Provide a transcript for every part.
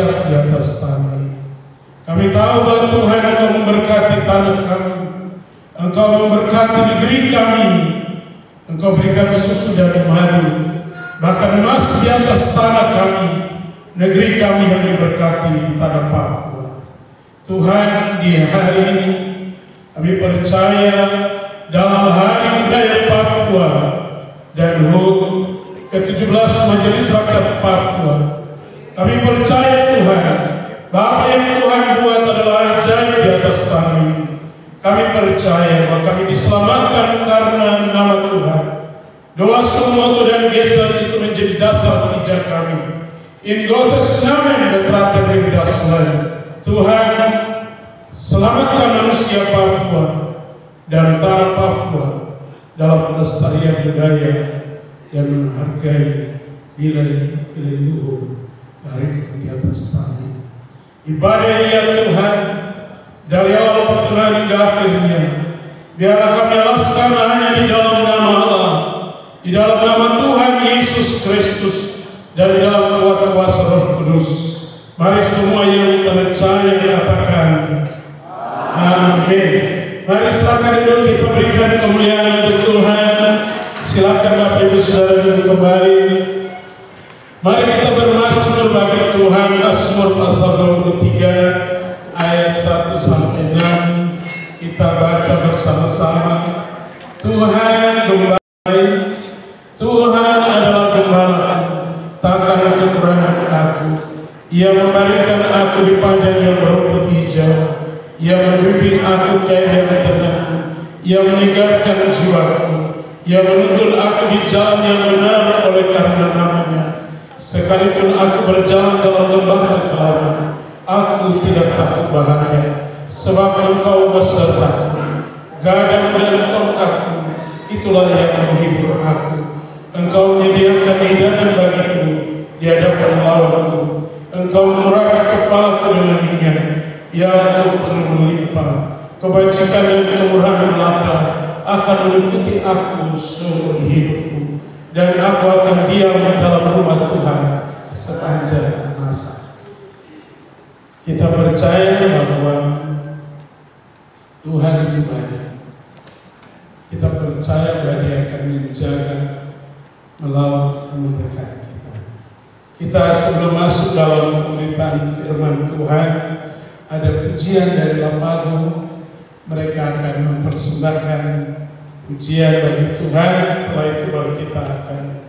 dahsyat di atas tanah. Kami tahu bahwa Tuhan Engkau memberkati tanah kami, Engkau memberkati negeri kami, Engkau berikan susu dan madu, bahkan emas di atas tanah kami, negeri kami yang diberkati tanah Papua. Tuhan, di hari ini kami percaya dalam Hari Budaya Papua dan HUT ke-17 Majelis Rakyat Papua, kami percaya Tuhan, bahwa yang Tuhan buat adalah ajaib di atas tanah ini. Kami percaya bahwa kami diselamatkan karena nama Tuhan. Doa Sumoto dan Geser itu menjadi dasar kerja kami. In Gottes Namen betraten wir das Land. Tuhan, selamatkan manusia Papua dan tanah Papua dalam pelestarian budaya dan menghargai nilai-nilai luhur kearifan di atas tanah. Ibadah ya Tuhan, dari awal pertengahan hingga akhirnya, biarlah kami alaskan hanya di dalam nama Allah, di dalam nama Tuhan Yesus Kristus, dan di dalam kuasa Roh Kudus. Mari semua yang percaya katakan amin. Mari silakan duduk, kita berikan kemuliaan untuk Tuhan. Silakan Bapak Ibu Saudara duduk kembali. Mari kita bermazmur bagi Tuhan. Mazmur pasal 23 ayat 1 sampai 6. Kita baca bersama-sama. Tuhan gembala, Tuhan adalah gembalaku, takkan kekurangan aku. Ia memberikan aku di padang yang berumput hijau. Ia membimbing aku ke air yang tenang. Ia menyegarkan jiwaku. Ia menuntun aku di jalan yang benar oleh karena namanya. Sekalipun aku berjalan dalam lembah kekelaman, aku tidak takut bahaya, sebab Engkau besertaku. Gadang dan tongkatmu, itulah yang menghibur aku. Engkau menyediakan hidangan bagiku di hadapan lawanku. Engkau memerangi kepalaku dengan minyak, biar aku penuh melimpah. Kebajikan dan kemurahan belaka akan mengikuti aku seumur hidupku, dan aku akan diam dalam rumah Tuhan sepanjang masa. Kita percaya bahwa Tuhan itu baik. Kita percaya bahwa Dia akan menjaga, melawat, dan memberkati kita. Kita sebelum masuk dalam pemberitaan firman Tuhan, ada pujian dari Lapago. Mereka akan mempersembahkan pujian bagi Tuhan. Setelah itu baru kita akan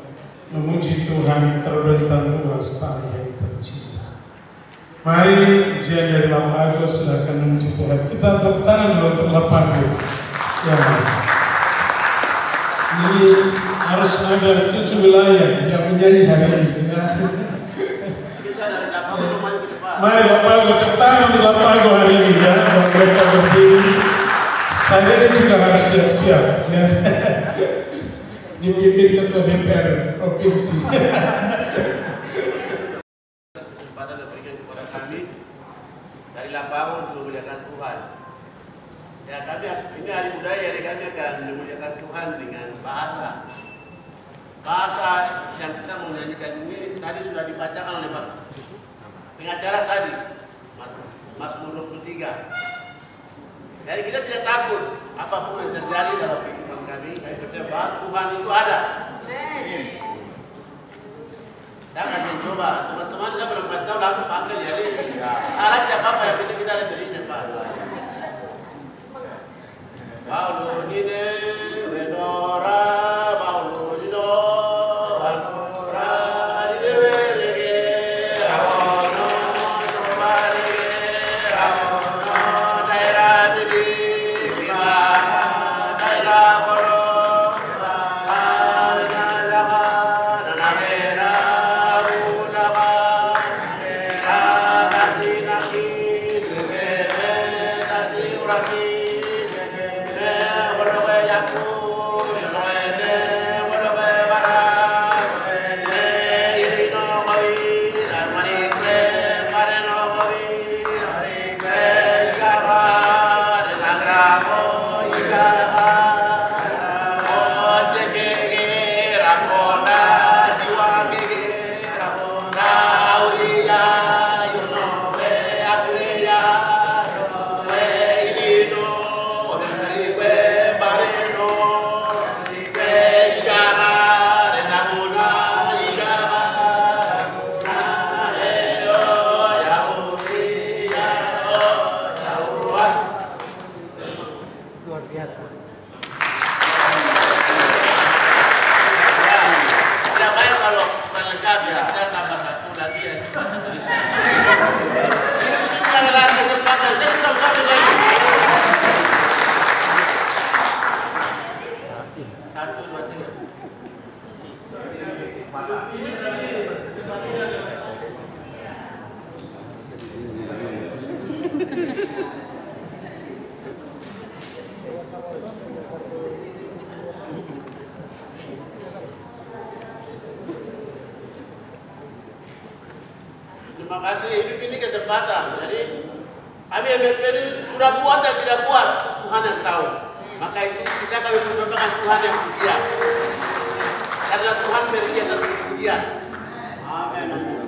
memuji Tuhan terbentang luas tanah yang tercipta. Mari pujian dari Lapago, silakan memuji Tuhan. Kita tepuk tangan dulu untuk Lapago. Ya. Ini harus ada 7 wilayah yang menyanyi hari ini. Ya. Mari Lapago, tepuk tangan di Lapago hari ini ya. Mereka berdiri. Saya juga harus siap-siap ya. Dipimpin Ketua DPR Provinsi. Kesempatan yang diberikan kepada kami dari Lapago untuk memuliakan Tuhan. Ya, kami ini hari budaya, jadi kami akan memuliakan Tuhan dengan bahasa yang kita menyanyikan ini tadi sudah dibacakan oleh Pak pengacara tadi, Mazmur 23. Jadi kita tidak takut apapun yang terjadi dalam kehidupan kami percaya bahwa Tuhan itu ada. Saya akan mencoba, teman-teman saya belum kasih tahu langsung panggil jadi salah tidak apa-apa ya, kita ada di depan. Paulo nine wedora, Paulo nino alora diwege rawono tobare rawono daerah di mana daerah koro analaga nanera unaga nanti nanti nanti uraki Rakona, jiwa gigi, Rakona, Ulia, Yuno. Terima kasih, hidup ini kesempatan. Jadi kami MLPD sudah buat dan tidak buat, Tuhan yang tahu. Maka itu kita kami persembahkan Tuhan yang pujian. Karena Tuhan beri atas pujian. Amin.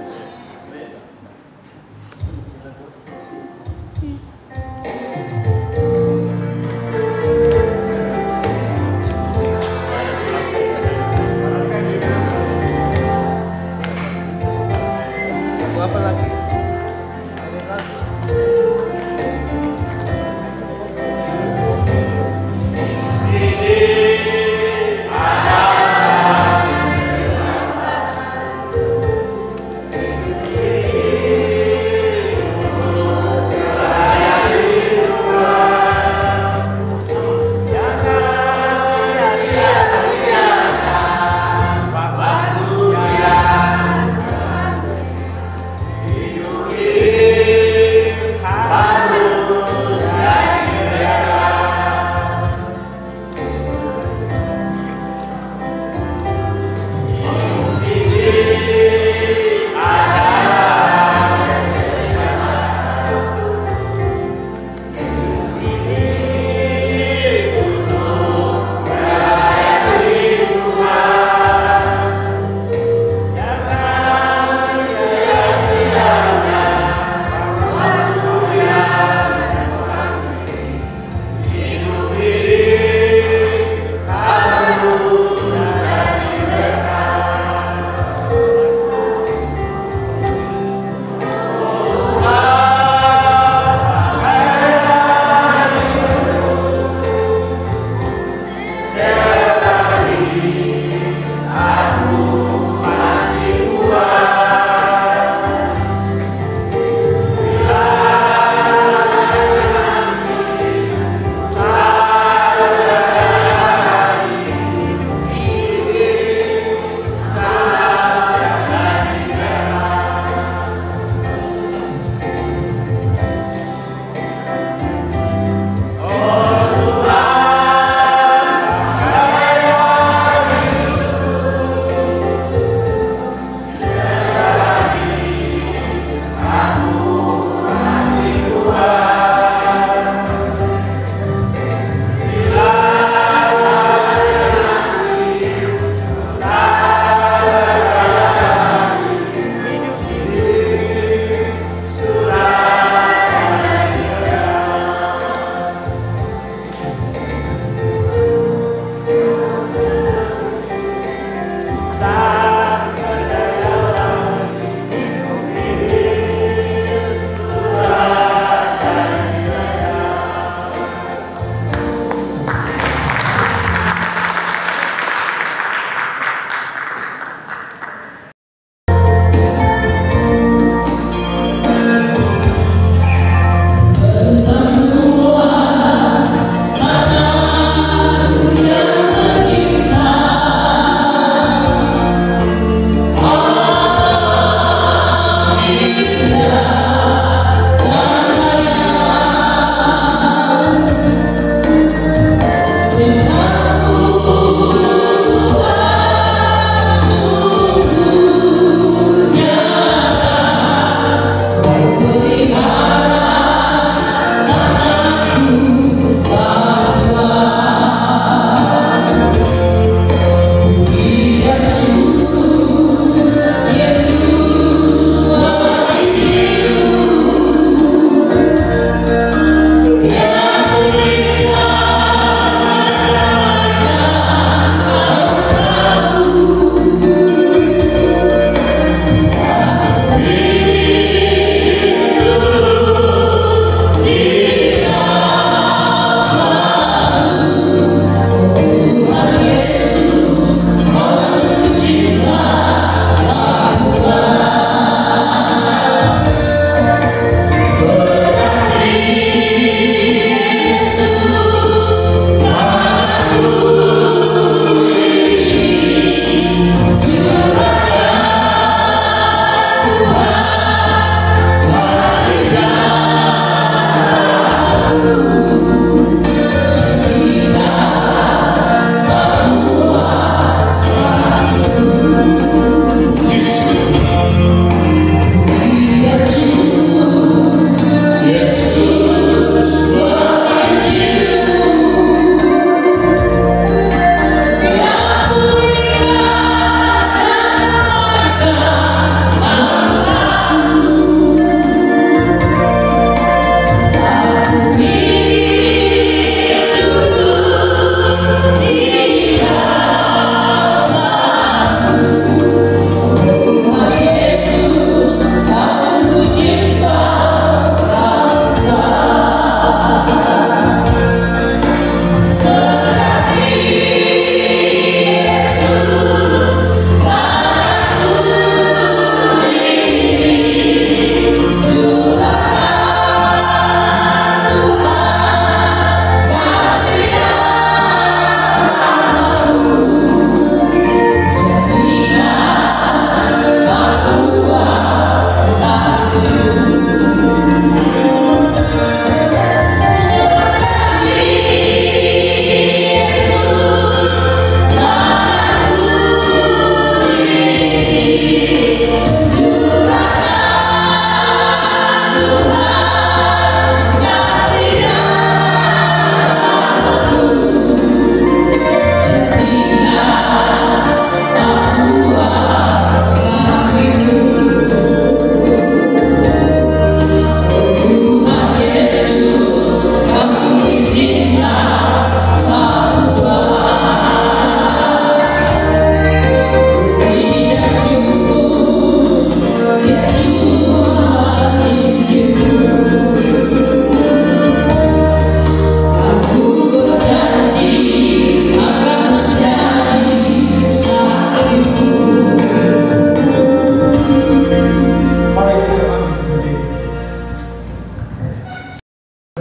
Apa lagi?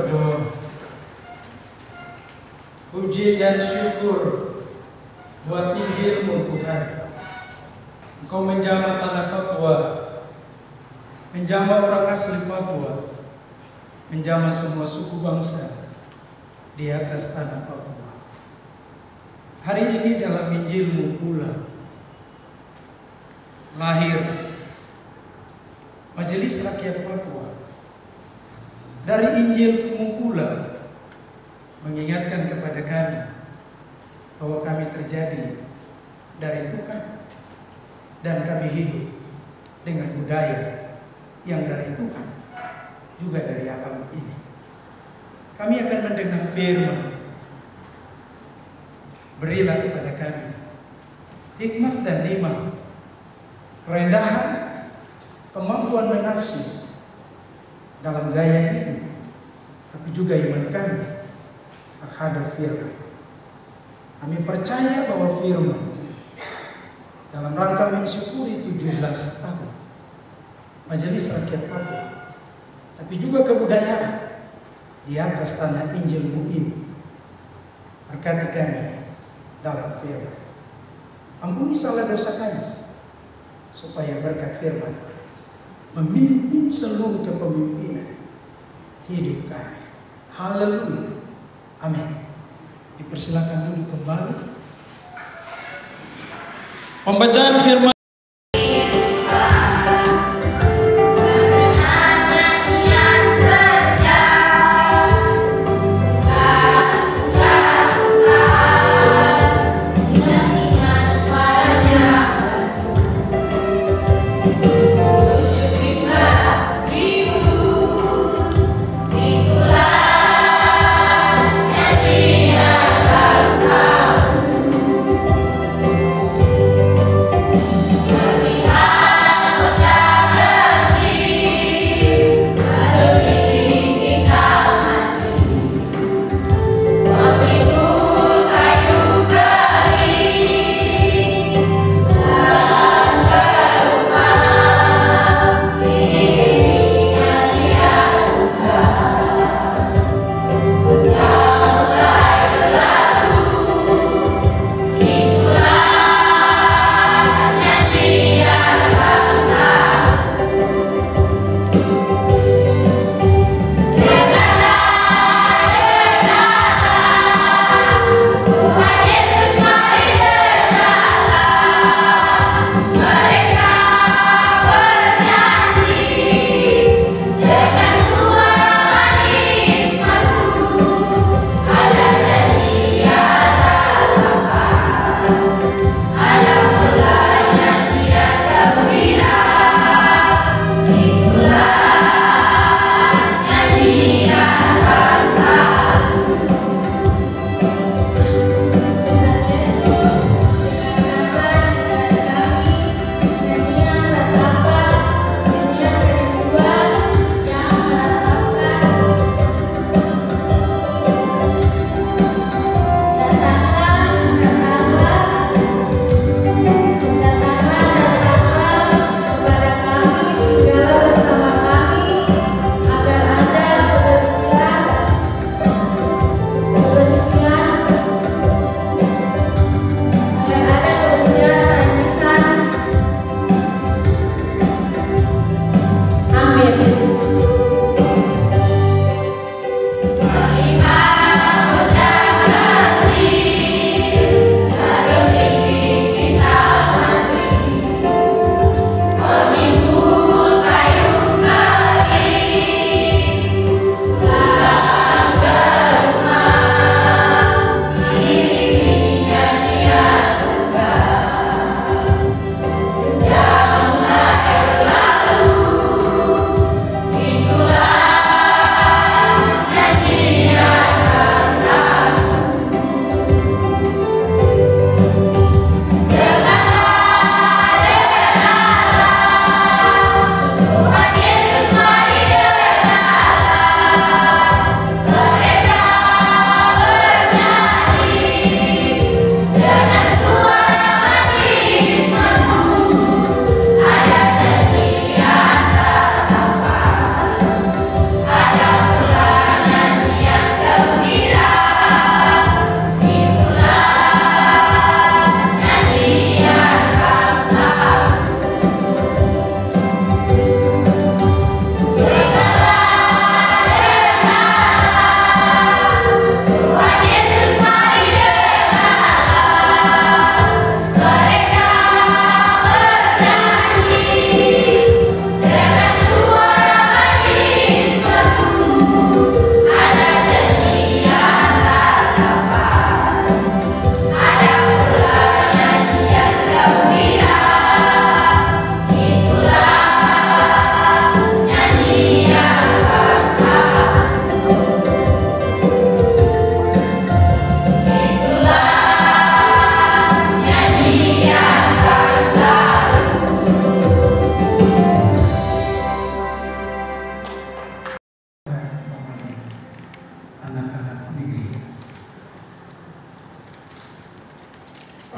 Berdoa. Puji dan syukur buat Injil-Mu Tuhan. Engkau menjamah tanah Papua, menjamah orang asli Papua, menjamah semua suku bangsa di atas tanah Papua. Hari ini dalam Injil-Mu pula lahir Majelis Rakyat Papua. Dari Injil-Mu pula mengingatkan kepada kami bahwa kami terjadi dari Tuhan dan kami hidup dengan budaya yang dari Tuhan, juga dari alam ini. Kami akan mendengar firman. Berilah kepada kami hikmat dan iman, kerendahan, kemampuan menafsir dalam gaya hidup, tapi juga iman kami terhadap firman. Kami percaya bahwa firman dalam rangka mensyukuri 17 tahun Majelis Rakyat Papua, tapi juga kebudayaan di atas tanah Injil-Mu ini. Berkati kami dalam firman. Ampuni salah dosa kami, supaya berkat firman memimpin seluruh kepemimpinan hidup kami. Haleluya. Amin. Dipersilakan duduk kembali. Pembacaan firman.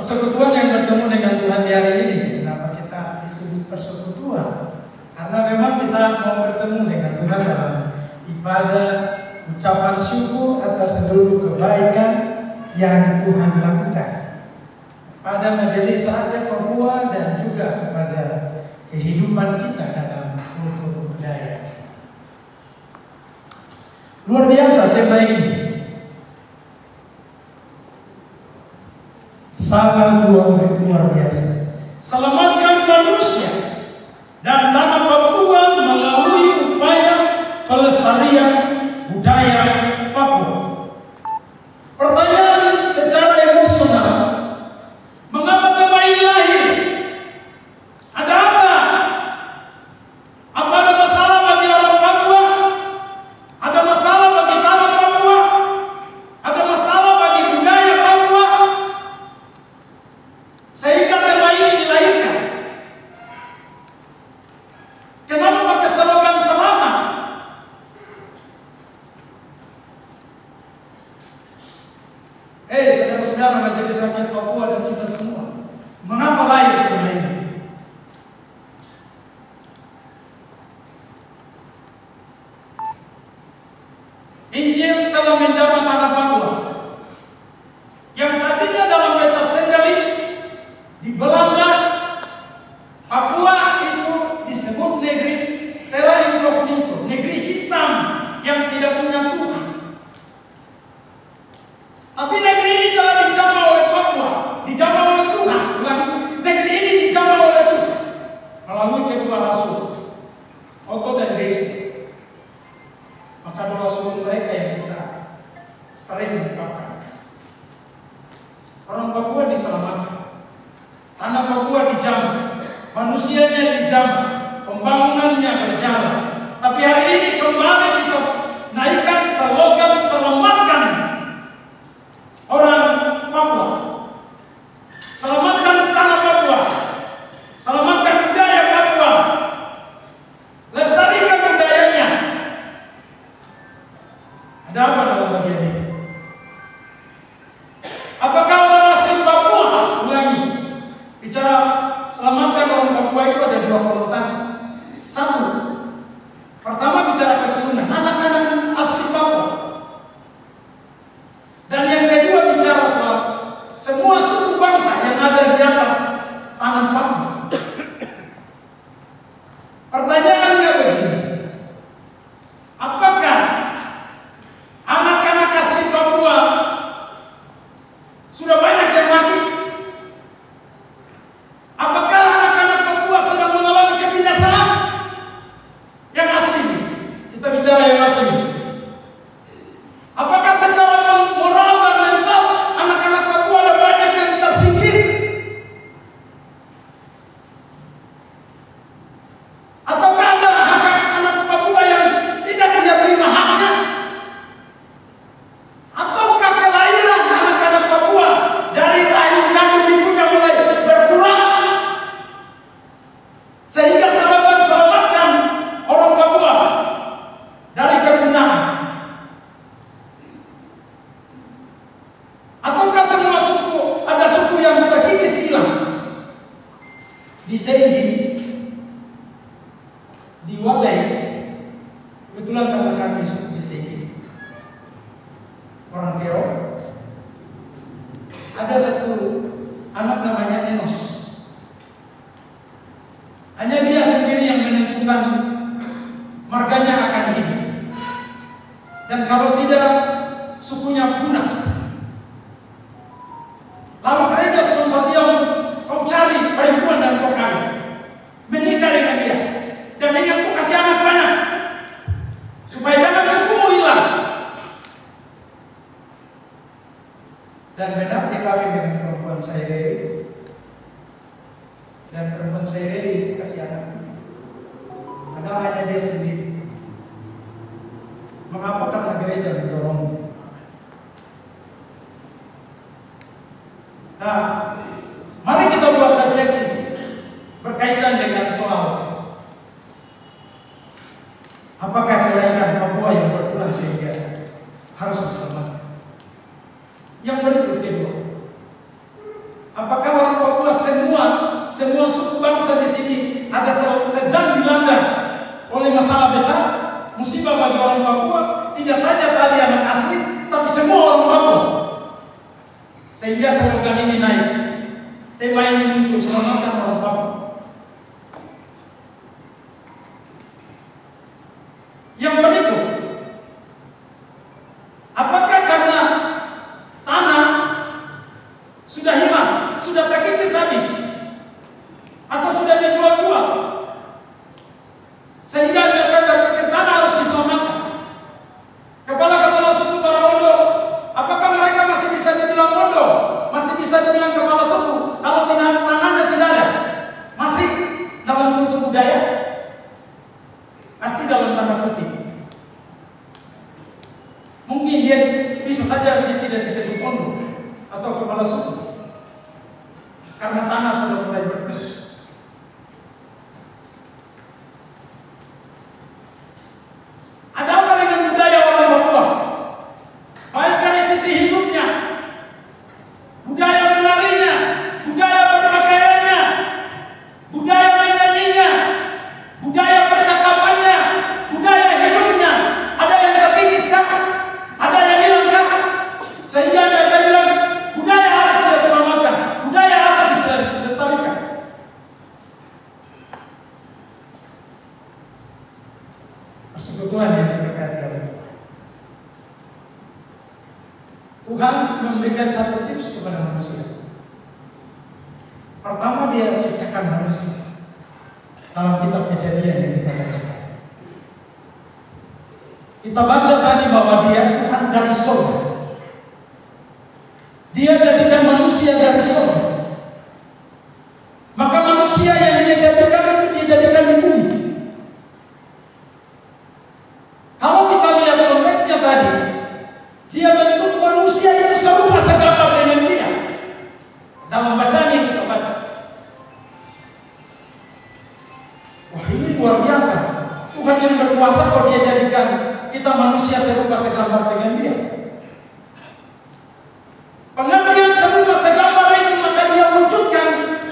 persekutuan yang bertemu dengan Tuhan di hari ini. Kenapa kita disebut persekutuan? Karena memang kita mau bertemu dengan Tuhan dalam ibadah, ucapan syukur atas seluruh kebaikan yang Tuhan lakukan pada majelis Rakyat Papua dan juga kepada kehidupan kita dalam kultur budaya kita. Luar biasa tema ini, sangat luar biasa. Selamatkan manusia dan tanah Papua melalui upaya pelestarian budaya Papua. Pertanyaan secara emosional, mengapa tema ini lahir? Ada apa? Apa ada masalah bagi orang Papua? Ada masalah bagi tanah Papua? Ada masalah bagi budaya Papua? Sehingga tema ini dilahirkan. Kenapa pakai slogan selamat? Saudara-saudara Majelis Rakyat Papua dan kita semua, mengapa lahir tema ini? Injil telah menjamah tanah Papua yang tadinya dalam peta Senggali di Belanda. Papua itu disebut negeri terra incognito, negeri hitam yang tidak punya Tuhan. Tapi negeri ini telah dijamah oleh Papua, dijamah oleh Tuhan. Negeri ini dijamah oleh Tuhan melalui kedua rasul, Otto dan Geist. Maka dua rasul mereka yang kita sering mengungkapkan. Orang Papua diselamatkan, tanah Papua dijamah, manusianya dijamah, pembangunannya berjalan. Tapi hari ini kembali kita naikkan slogan selamatkan orang Papua, selamatkan tanah Papua, selamatkan budaya Papua, lestarikan budayanya. Ada apa dalam bagian ini? Apakah orang asli Papua, ulangi, bicara selamatkan orang Papua itu ada dua konotasi. Satu, pertama bicara keseluruhan anak-anak asli Papua. Dan yang kedua bicara soal semua suku bangsa yang ada di atas tanah Papua. Pertanyaannya begini, apakah anak-anak asli Papua sudah banyak yang mati? Apakah anak-anak Papua sedang mengalami kebinasaan? Yang asli, kita bicara yang asli. Apakah secara moral dan mental anak-anak Papua ada banyak yang tersingkir? Ataukah ada hak anak Papua yang tidak dia terima haknya? Ataukah kelahiran anak-anak Papua dari rahim kandung ibunya mulai berkurang? Sehingga selamatkan orang Papua dari kepunahan. Ataukah semua suku, ada suku yang terkikis hilang? Di Sengi, di Walai, kebetulan karena kami di Sengi, orang Kero, ada satu anak namanya Enos. Hanya dia sendiri yang menentukan marganya akan hidup. Dan kalau tidak, sukunya punah. Lalu gereja sponsor dia untuk kau cari perempuan dan kau kawin, menikah dengan dia, dan ingat kau kasih anak banyak supaya jangan sukumu hilang. Dan benar dia kawin dengan perempuan Saireri, dan perempuan Saireri kasih anak itu. Padahal hanya dia sendiri. Mengapa? Karena gereja mendorongnya. Nah, mari kita buat refleksi berkaitan dengan soal apakah kelahiran Papua yang berkurang sehingga harus diselamatkan. Yang berikut kedua, apakah tidak saja tadi anak asli, tapi semua orang Papua. Sehingga slogan ini naik. Tema ini muncul, selamatkan orang Papua. Yang berikut, apakah karena tanah sudah hilang, sudah terkikis habis, atau sudah dijual-jual, sehingga mereka berpikir tanah harus diselamatkan? Kepala-kepala suku para Wondo, apakah mereka masih bisa dibilang Wondo? Masih bisa dibilang kepala suku? Kalau tanahnya tidak ada, masih dalam bentuk budaya? Pasti dalam tanda kutip. Mungkin dia bisa saja dia tidak disebut Wondo atau kepala suku, karena tanah sudah mulai berkurang. Ada apa dengan budaya orang Papua? Baik dari sisi hidupnya, budaya menarinya, budaya berpakaiannya, budaya menyanyinya, budaya percakapannya, budaya hidupnya. Ada yang terkikis kah? Ada yang hilang kah? Sehingga mereka bilang budaya harus diselamatkan, budaya harus dilestarikan. Persekutuan yang diberkati oleh Tuhan. Tuhan memberikan satu tips kepada manusia. Pertama, dia ciptakan manusia dalam kitab Kejadian yang kita baca. Kita baca tadi bahwa dia Tuhan dari surga. Dia jadikan manusia dari surga. Maka manusia yang dia jadikan itu dia jadikan di bumi. Kalau kita lihat konteksnya tadi, dia bentuk manusia itu serupa segambar dengan dia. Dalam bacaan yang kita baca. Wah, ini luar biasa. Tuhan yang berkuasa kalau dia jadikan kita manusia serupa segambar dengan dia. Pengertian serupa segambar itu maka dia wujudkan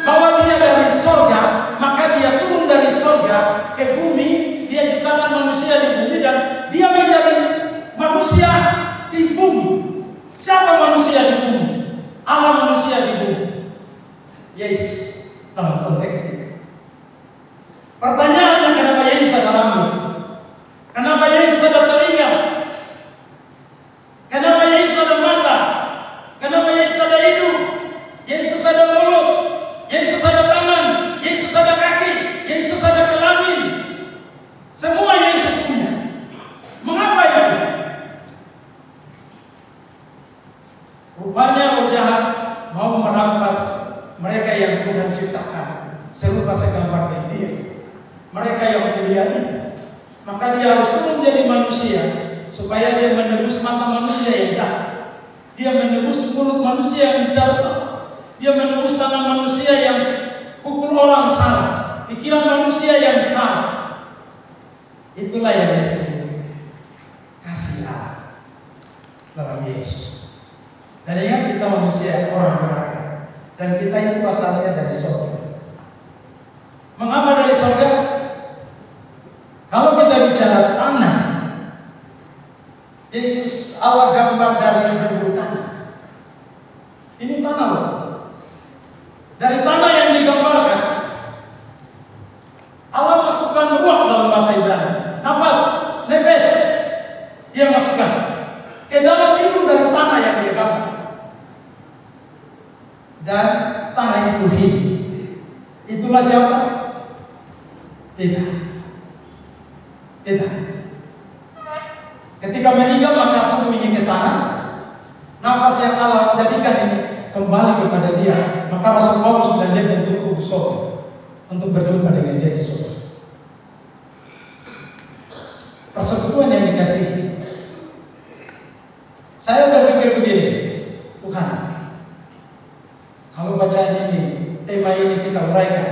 bahwa dia dari surga, maka dia turun dari surga ke bumi, dia ciptakan manusia di bumi dan dia menjadi manusia di bumi. Siapa manusia di bumi? Allah manusia di bumi. Yesus dalam konteks ini. Pertanyaannya, kenapa Yesus ada rambut? Kenapa Yesus ada telinga? Kenapa Yesus ada mata? Kenapa Yesus ada hidung? Yesus ada mulut? Yesus ada tangan? Yesus ada kaki? Yesus ada kelamin? Semua Yesus punya. Mengapa itu? Rupanya roh jahat mau merampas mereka yang Tuhan ciptakan serupa segambar dengan dia. Mereka yang mulia itu. Maka dia harus turun jadi manusia supaya dia menebus mata manusia yang jahat. Dia menebus mulut manusia yang bicara salah. Dia menebus tangan manusia yang pukul orang salah. Pikiran manusia yang salah. Itulah yang disebut kasih Allah dalam Yesus. Dan ingat, kita manusia orang berharga, dan kita itu asalnya dari surga. Mengapa dari surga? Kalau kita bicara tanah, Yesus Allah gambar dari bentuk tanah. Ini tanah loh. Dari tanah yang digambarkan, Allah masukkan ruah dalam bahasa Ibrani, nafas, nefes, dia masukkan ke dalam hidung dari tanah yang dia gambar. Dan tanah itu hidup. Itulah siapa? Kita. Ketika meninggal maka tubuh ini ke tanah. Nafas yang Allah jadikan ini kembali kepada dia. Maka Rasul Paulus dan dia bentuk tubuh surga untuk berjumpa dengan dia di surga. Persekutuan yang dikasihi. Saya berpikir begini, Tuhan, kalau bacaan ini, tema ini kita uraikan,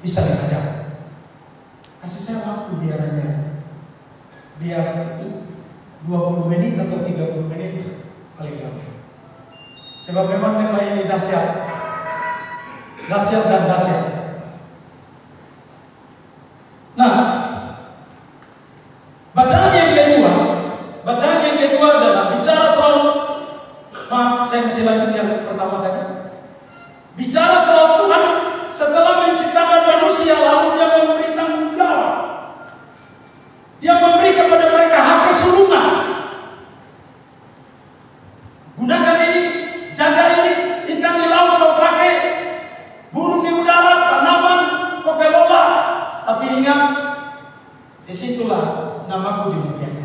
bisa 5 jam. Kasih saya waktu biar 20 menit atau 30 menit paling lama. Sebab memang tema ini dahsyat dan dahsyat. Nah, bacaan yang kedua, bacaan selanjutnya pertama tadi. Bicara soal Tuhan setelah menciptakan manusia, lalu Dia memberi tanggung jawab. Dia memberi kepada mereka hak kesulungan. Gunakan ini, jaga ini, ikan di laut kau pakai, burung di udara, tanaman kau kelola. Tapi ingat, disitulah namaku dimuliakan.